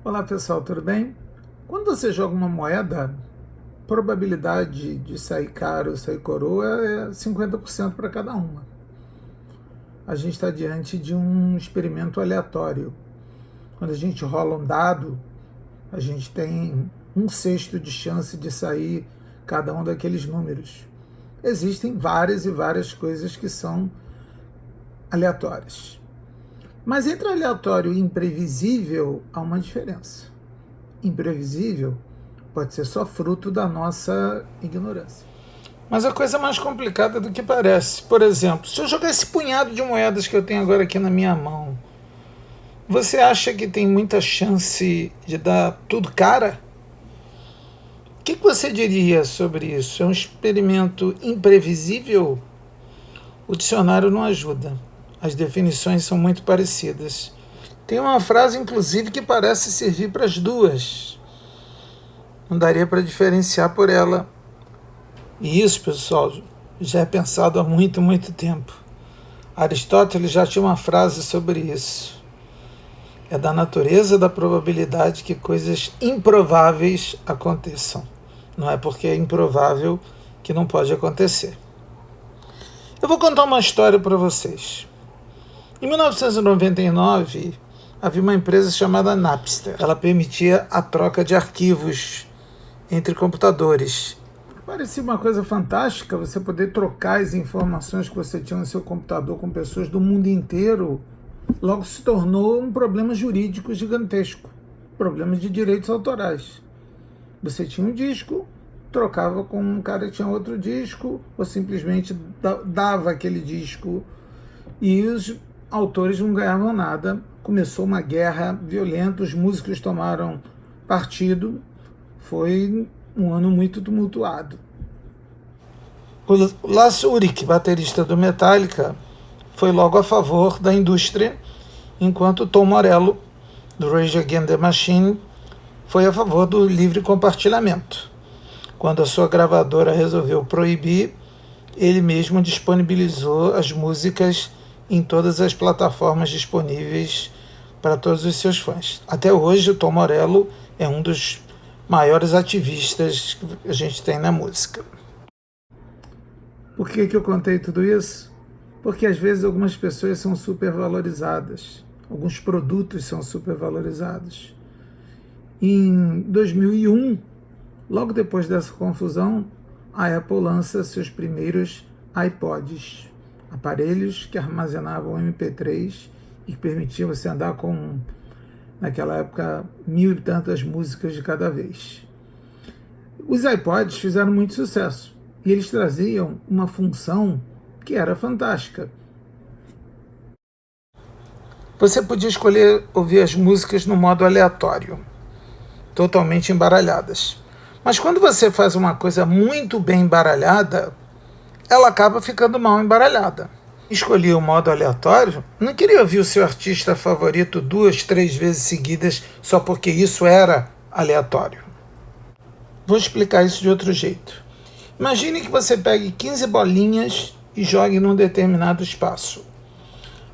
Olá pessoal, tudo bem? Quando você joga uma moeda, a probabilidade de sair caro ou sair coroa é 50% para cada uma. A gente está diante de um experimento aleatório. Quando a gente rola um dado, a gente tem 1/6 de chance de sair cada um daqueles números. Existem várias e várias coisas que são aleatórias. Mas entre aleatório e imprevisível há uma diferença. Imprevisível pode ser só fruto da nossa ignorância. Mas a coisa é mais complicada do que parece. Por exemplo, se eu jogar esse punhado de moedas que eu tenho agora aqui na minha mão, você acha que tem muita chance de dar tudo cara? O que você diria sobre isso? É um experimento imprevisível? O dicionário não ajuda. As definições são muito parecidas. Tem uma frase, inclusive, que parece servir para as duas. Não daria para diferenciar por ela. E isso, pessoal, já é pensado há muito, muito tempo. Aristóteles já tinha uma frase sobre isso. É da natureza da probabilidade que coisas improváveis aconteçam. Não é porque é improvável que não pode acontecer. Eu vou contar uma história para vocês. Em 1999, havia uma empresa chamada Napster. Ela permitia a troca de arquivos entre computadores. Parecia uma coisa fantástica você poder trocar as informações que você tinha no seu computador com pessoas do mundo inteiro. Logo se tornou um problema jurídico gigantesco. Problema de direitos autorais. Você tinha um disco, trocava com um cara que tinha outro disco, ou simplesmente dava aquele disco e os autores não ganhavam nada. Começou uma guerra violenta, os músicos tomaram partido. Foi um ano muito tumultuado. O Lars Ulrich, baterista do Metallica, foi logo a favor da indústria, enquanto Tom Morello, do Rage Against the Machine, foi a favor do livre compartilhamento. Quando a sua gravadora resolveu proibir, ele mesmo disponibilizou as músicas em todas as plataformas disponíveis para todos os seus fãs. Até hoje, o Tom Morello é um dos maiores ativistas que a gente tem na música. Por que eu contei tudo isso? Porque às vezes algumas pessoas são supervalorizadas, alguns produtos são supervalorizados. Em 2001, logo depois dessa confusão, a Apple lança seus primeiros iPods, aparelhos que armazenavam MP3 e que permitiam você andar com, naquela época, 1000 e tantas músicas de cada vez. Os iPods fizeram muito sucesso e eles traziam uma função que era fantástica. Você podia escolher ouvir as músicas no modo aleatório, totalmente embaralhadas. Mas quando você faz uma coisa muito bem embaralhada, ela acaba ficando mal embaralhada. Escolhi o modo aleatório, não queria ouvir o seu artista favorito 2, 3 vezes seguidas só porque isso era aleatório. Vou explicar isso de outro jeito. Imagine que você pegue 15 bolinhas e jogue num determinado espaço.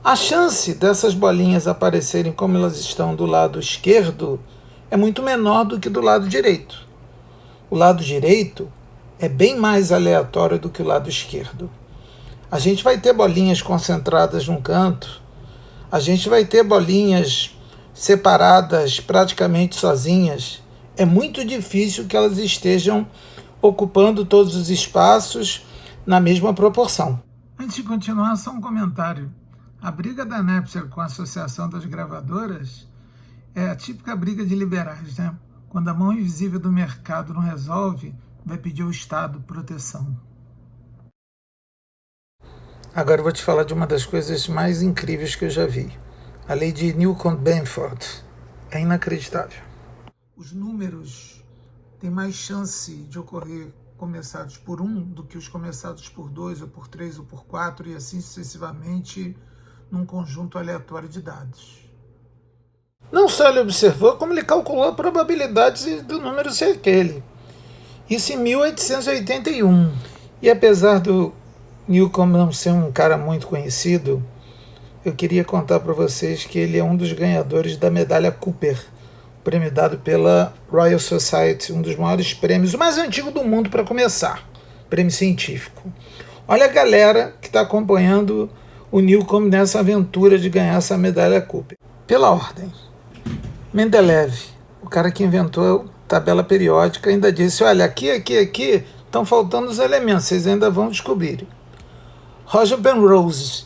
A chance dessas bolinhas aparecerem como elas estão do lado esquerdo é muito menor do que do lado direito. O lado direito é bem mais aleatório do que o lado esquerdo. A gente vai ter bolinhas concentradas num canto, a gente vai ter bolinhas separadas praticamente sozinhas. É muito difícil que elas estejam ocupando todos os espaços na mesma proporção. Antes de continuar, só um comentário. A briga da Napster com a Associação das Gravadoras é a típica briga de liberais, né? Quando a mão invisível do mercado não resolve, vai pedir ao Estado proteção. Agora eu vou te falar de uma das coisas mais incríveis que eu já vi. A lei de Newcomb-Benford. É inacreditável. Os números têm mais chance de ocorrer começados por 1 do que os começados por 2, ou por 3, ou por 4, e assim sucessivamente num conjunto aleatório de dados. Não só ele observou, como ele calculou a probabilidade do número ser aquele. Isso em 1881. E apesar do Newcomb não ser um cara muito conhecido, eu queria contar para vocês que ele é um dos ganhadores da medalha Cooper, prêmio dado pela Royal Society, um dos maiores prêmios, o mais antigo do mundo para começar, prêmio científico. Olha a galera que está acompanhando o Newcomb nessa aventura de ganhar essa medalha Cooper. Pela ordem, Mendeleev, o cara que inventou a tabela periódica, ainda disse, olha, aqui, estão faltando os elementos, vocês ainda vão descobrir. Roger Penrose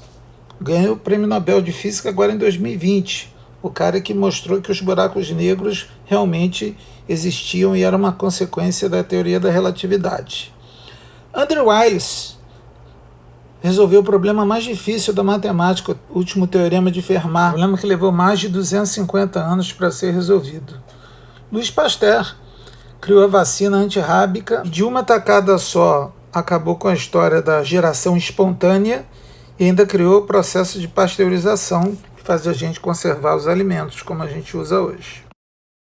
ganhou o Prêmio Nobel de Física agora em 2020, o cara que mostrou que os buracos negros realmente existiam e era uma consequência da teoria da relatividade. Andrew Wiles resolveu o problema mais difícil da matemática, o último teorema de Fermat, um problema que levou mais de 250 anos para ser resolvido. Louis Pasteur criou a vacina antirrábica, de uma tacada só acabou com a história da geração espontânea e ainda criou o processo de pasteurização que faz a gente conservar os alimentos como a gente usa hoje.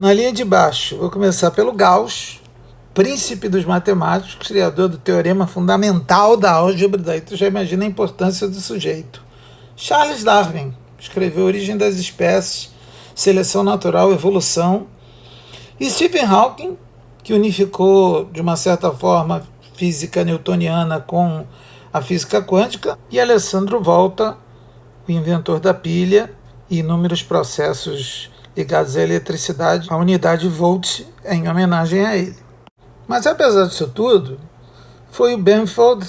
Na linha de baixo, vou começar pelo Gauss, príncipe dos matemáticos, criador do teorema fundamental da álgebra, daí tu já imagina a importância do sujeito. Charles Darwin escreveu Origem das Espécies, Seleção Natural, Evolução. E Stephen Hawking, que unificou, de uma certa forma, física newtoniana com a física quântica, e Alessandro Volta, o inventor da pilha e inúmeros processos ligados à eletricidade, a unidade volt em homenagem a ele. Mas apesar disso tudo, foi o Benford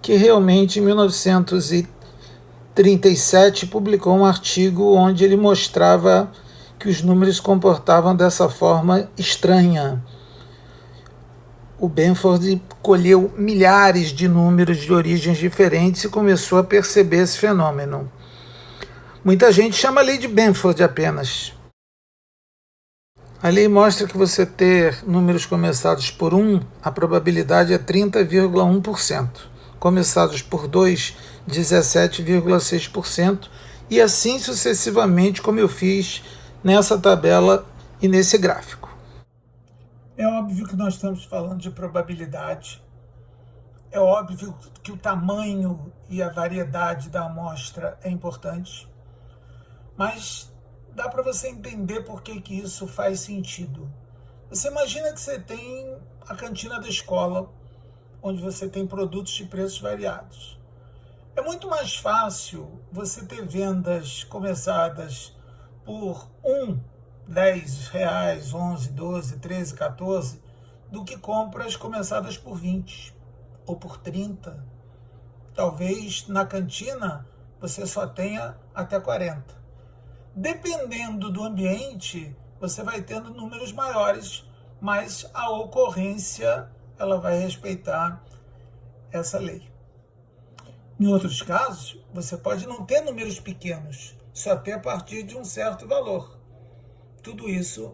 que realmente, em 1937, publicou um artigo onde ele mostrava que os números se comportavam dessa forma estranha. O Benford colheu milhares de números de origens diferentes e começou a perceber esse fenômeno. Muita gente chama a lei de Benford apenas. A lei mostra que você ter números começados por 1, a probabilidade é 30,1%. Começados por 2, 17,6%. E assim sucessivamente, como eu fiz nessa tabela e nesse gráfico. É óbvio que nós estamos falando de probabilidade. É óbvio que o tamanho e a variedade da amostra é importante. Mas dá para você entender por que isso faz sentido. Você imagina que você tem a cantina da escola, onde você tem produtos de preços variados. É muito mais fácil você ter vendas começadas por 1, 10 reais, 11, 12, 13, 14, do que compras começadas por 20 ou por 30. Talvez na cantina você só tenha até 40. Dependendo do ambiente, você vai tendo números maiores, mas a ocorrência ela vai respeitar essa lei. Em outros casos, você pode não ter números pequenos, só ter a partir de um certo valor. Tudo isso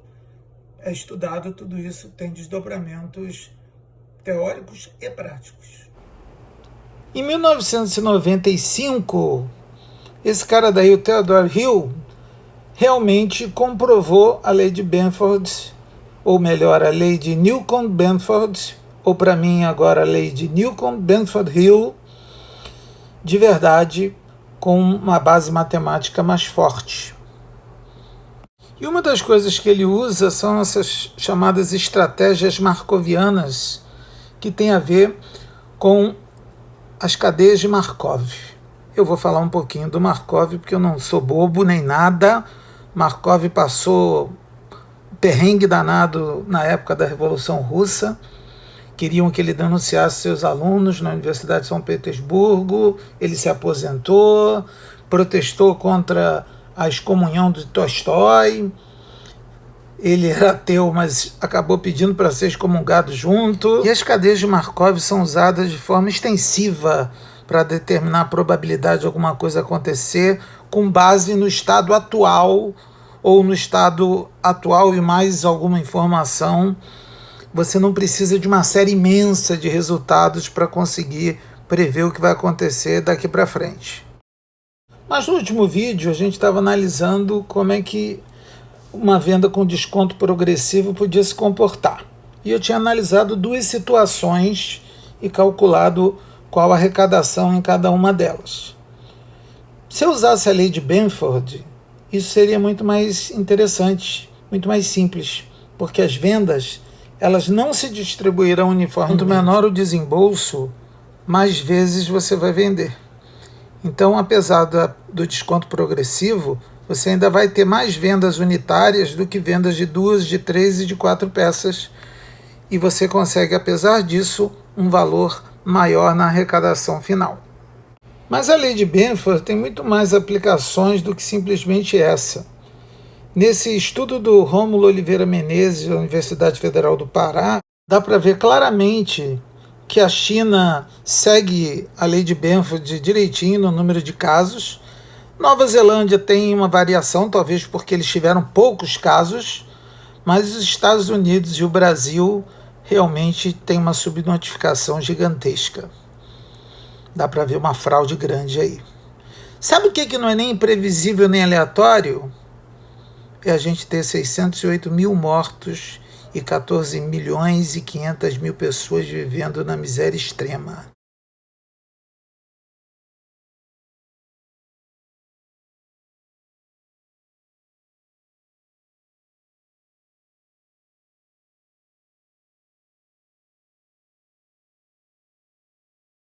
é estudado, tudo isso tem desdobramentos teóricos e práticos. Em 1995, esse cara daí, o Theodore Hill, realmente comprovou a lei de Benford, ou melhor, a lei de Newcomb-Benford, ou para mim agora a lei de Newcomb-Benford-Hill, de verdade, com uma base matemática mais forte. E uma das coisas que ele usa são essas chamadas estratégias markovianas, que tem a ver com as cadeias de Markov. Eu vou falar um pouquinho do Markov, porque eu não sou bobo nem nada. Markov passou perrengue danado na época da Revolução Russa. Queriam que ele denunciasse seus alunos na Universidade de São Petersburgo. Ele se aposentou, protestou contra a excomunhão de Tolstói. Ele era ateu, mas acabou pedindo para ser excomungado junto. E as cadeias de Markov são usadas de forma extensiva para determinar a probabilidade de alguma coisa acontecer com base no estado atual ou no estado atual e mais alguma informação. Você não precisa de uma série imensa de resultados para conseguir prever o que vai acontecer daqui para frente. Mas no último vídeo a gente estava analisando como é que uma venda com desconto progressivo podia se comportar. E eu tinha analisado duas situações e calculado qual a arrecadação em cada uma delas. Se eu usasse a lei de Benford, isso seria muito mais interessante, muito mais simples, porque as vendas elas não se distribuirão uniformemente. Quanto menor o desembolso, mais vezes você vai vender. Então, apesar do desconto progressivo, você ainda vai ter mais vendas unitárias do que vendas de 2, de 3 e de 4 peças. E você consegue, apesar disso, um valor maior na arrecadação final. Mas a lei de Benford tem muito mais aplicações do que simplesmente essa. Nesse estudo do Rômulo Oliveira Menezes, da Universidade Federal do Pará, dá para ver claramente que a China segue a lei de Benford direitinho no número de casos. Nova Zelândia tem uma variação, talvez porque eles tiveram poucos casos, mas os Estados Unidos e o Brasil realmente têm uma subnotificação gigantesca. Dá para ver uma fraude grande aí. Sabe o que não é nem imprevisível nem aleatório? É a gente ter 608 mil mortos e 14 milhões e 500 mil pessoas vivendo na miséria extrema.